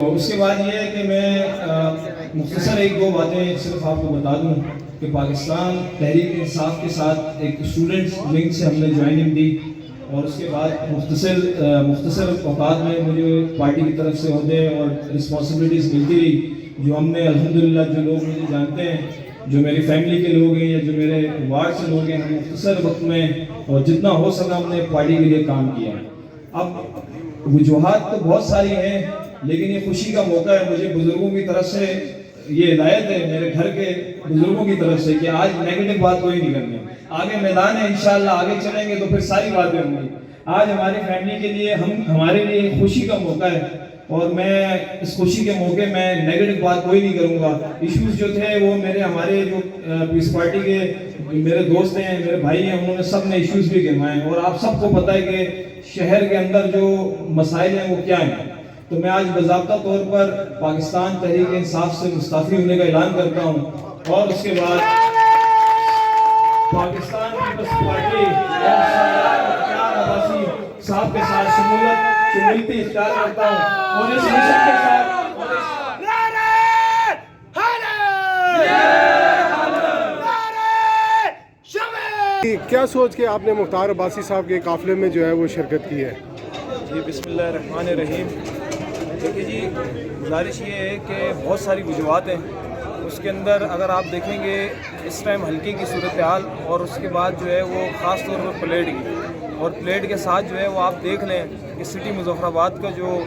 اس کے بعد یہ ہے کہ میں مختصر ایک دو باتیں صرف آپ کو بتا دوں کہ پاکستان تحریک انصاف کے ساتھ ایک اسٹوڈنٹس ونگ سے ہم نے جوائننگ دی، اور اس کے بعد مختصر اوقات میں مجھے پارٹی کی طرف سے عہدے اور رسپانسبلٹیز ملتی رہی، جو ہم نے الحمدللہ جو لوگ مجھے جانتے ہیں، جو میری فیملی کے لوگ ہیں یا جو میرے وارڈ سے لوگ ہیں، ہم مختصر وقت میں اور جتنا ہو سکا ہم نے پارٹی کے لیے کام کیا۔ اب وجوہات تو بہت ساری ہیں، لیکن یہ خوشی کا موقع ہے، مجھے بزرگوں کی طرف سے یہ ہدایت ہے، میرے گھر کے بزرگوں کی طرف سے، کہ آج نیگیٹو بات کوئی نہیں کرنی، آگے میدان ہے، انشاءاللہ آگے چلیں گے تو پھر ساری باتیں ہوں گی۔ آج ہماری فیملی کے لیے ہمارے لیے خوشی کا موقع ہے، اور میں اس خوشی کے موقع میں نیگیٹو بات کوئی نہیں کروں گا۔ ایشوز جو تھے وہ ہمارے جو پیس پارٹی کے میرے دوست ہیں، میرے بھائی ہیں، انہوں نے سب نے ایشوز بھی گنوائے، اور آپ سب کو پتہ ہے کہ شہر کے اندر جو مسائل ہیں وہ کیا ہیں۔ تو میں آج باضابطہ طور پر پاکستان تحریک انصاف سے مستعفی ہونے کا اعلان کرتا ہوں، اور اس کے بعد پاکستان پیپلز پارٹی اور سردار مختار عباسی صاحب کے ساتھ شمولیت اختیار کرتا ہوں، اور اس مشن کے ساتھ کیا سوچ کے آپ نے مختار عباسی صاحب کے قافلے میں جو ہے وہ شرکت کی ہے؟ جی بسم اللہ الرحمن الرحیم۔ دیکھیے جی، گزارش یہ ہے کہ بہت ساری وجوہات ہیں، اس کے اندر اگر آپ دیکھیں گے اس ٹائم حلقے کی صورتحال، اور اس کے بعد جو ہے وہ خاص طور پر پلیٹ کی، اور پلیٹ کے ساتھ جو ہے وہ آپ دیکھ لیں کہ سٹی مظفر آباد کا جو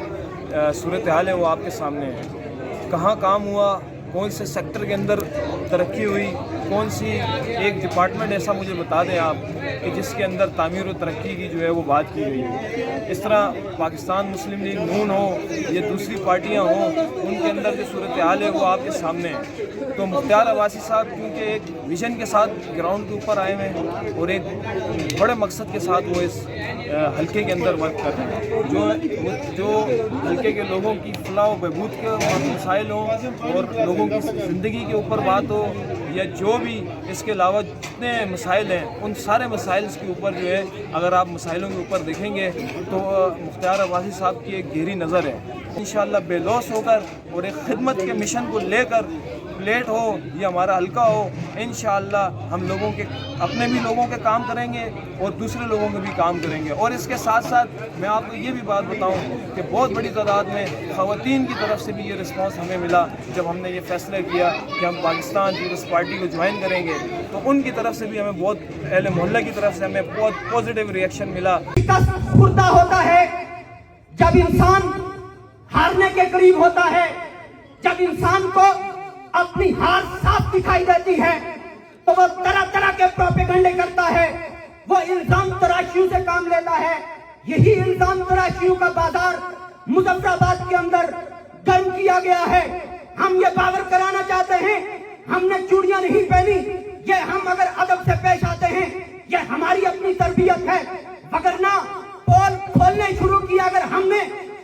صورتحال ہے وہ آپ کے سامنے ہے، کہاں کام ہوا، کون سے سیکٹر کے اندر ترقی ہوئی، کون سی ایک ڈپارٹمنٹ ایسا مجھے بتا دیں آپ کہ جس کے اندر تعمیر و ترقی کی جو ہے وہ بات کی گئی ہے۔ اس طرح پاکستان مسلم لیگ نون ہو یا دوسری پارٹیاں ہوں، ان کے اندر جو صورتحال ہے وہ آپ کے سامنے ہے۔ تو مختار عباسی صاحب کیونکہ ایک ویژن کے ساتھ گراؤنڈ کے اوپر آئے ہوئے ہیں، اور ایک بڑے مقصد کے ساتھ وہ اس حلقے کے اندر ورک کر رہے ہیں، جو حلقے کے لوگوں کی فلاح و بہبود کے مسائل ہوں، اور لوگوں کی زندگی کے اوپر بات ہو، یا جو بھی اس کے علاوہ جتنے مسائل ہیں ان سارے مسائل کے اوپر جو ہے اگر آپ مسائلوں کے اوپر دیکھیں گے تو مختار عباسی صاحب کی ایک گہری نظر ہے۔ انشاءاللہ بے لوث ہو کر اور ایک خدمت کے مشن کو لے کر، پلیٹ ہو یا ہمارا حلقہ ہو، انشاءاللہ ہم لوگوں کے اپنے بھی لوگوں کے کام کریں گے اور دوسرے لوگوں کے بھی کام کریں گے۔ اور اس کے ساتھ ساتھ میں آپ کو یہ بھی بات بتاؤں کہ بہت بڑی تعداد میں خواتین کی طرف سے بھی یہ رسپانس ہمیں ملا جب ہم نے یہ فیصلہ کیا کہ ہم پاکستان پیپلز پارٹی کو جوائن کریں گے، تو ان کی طرف سے بھی ہمیں بہت، اہل محلہ کی طرف سے ہمیں بہت پازیٹیو ریئیکشن ملا۔ پردہ ہوتا ہے جب انسان ہارنے کے قریب ہوتا ہے، جب انسان کو اپنی ہار صاف دکھائی دیتی ہے تو وہ طرح طرح کے پروپیگنڈے کرتا ہے، وہ الزام تراشیوں سے کام لیتا ہے۔ یہی الزام تراشیوں کا بازار مظفر آباد کے اندر گرم کیا گیا ہے۔ ہم یہ باور کرانا چاہتے ہیں، ہم نے چوڑیاں نہیں پہنی، یہ ہم اگر ادب سے پیش آتے ہیں یہ ہماری اپنی تربیت ہے، وگرنہ پول کھولنے شروع کیا اگر ہم نے،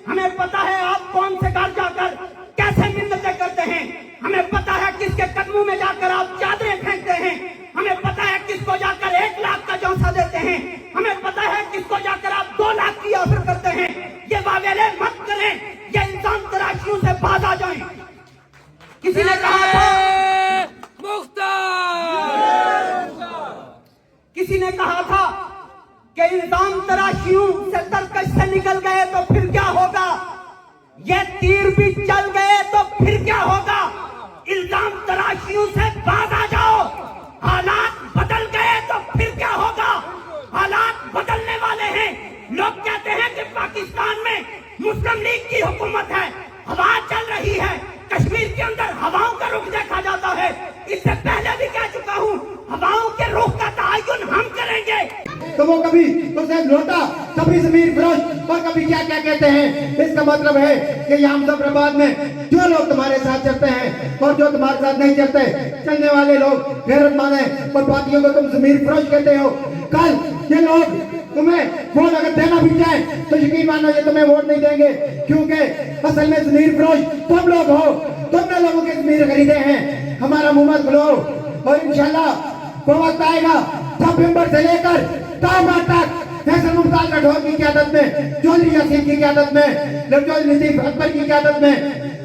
ہمیں پتا ہے آپ کون سے گھر جا کر کیسے منتیں کرتے ہیں، ہمیں پتا ہے کس کے قدموں میں جا کر آپ چادریں پھینکتے ہیں، ہمیں پتا ہے کس کو جا کر 1 لاکھ کا جوسہ دیتے ہیں، ہمیں پتا ہے کس کو جا کر آپ 2 لاکھ کی آفر کرتے ہیں۔ یہ واویلے مت کریں، یہ الزام تراشیوں سے باز آ جائیں۔ کسی نے کہا تھا کہ الزام تراشیوں سے ترکش سے نکل گئے تو پھر کیا ہوگا، یہ تیر بھی چل گئے تو پھر کیا ہوگا۔ الزام تراشیوں سے باز آ جاؤ، حالات بدل گئے تو پھر کیا ہوگا۔ حالات بدلنے والے ہیں۔ لوگ کہتے ہیں کہ پاکستان میں مسلم لیگ کی حکومت ہے، ہوا چل رہی ہے، کشمیر کے اندر ہواؤں کا رخ دیکھا جاتا ہے۔ اس سے پہلے بھی کہہ چکا ہوں، ہواؤں کے رخ کا تعین ہم کریں گے۔ تو وہ کبھی حسین لوٹا، کبھی ضمیر فروش، اور کبھی کیا کیا کہتے ہیں۔ اس کا مطلب ہے کہ یہاں مظفر آباد میں جو لوگ تمہارے ساتھ چلتے ہیں اور جو تمہارے ساتھ نہیں چلتے، چلنے والے لوگ غیرت مند ہیں، اور باقیوں کو تم ضمیر فروش کہتے ہو۔ کل یہ لوگ تمہیں ووٹ اگر دینا بھی چاہیں تو یقین مانو یہ تمہیں ووٹ نہیں دیں گے، کیونکہ اصل میں ضمیر فروش تم لوگ ہو، تم نے لوگوں کے ضمیر خریدے ہیں۔ ہمارا منہ مت کھلو، اور انشاءاللہ وہ وقت آئے گا جب ممبر سے لے کر تاما تک فیصل ممتاز راٹھور کی قیادت میں، چودھری یاسین کی قیادت میں، چودھری لطیف اکبر کی قیادت میں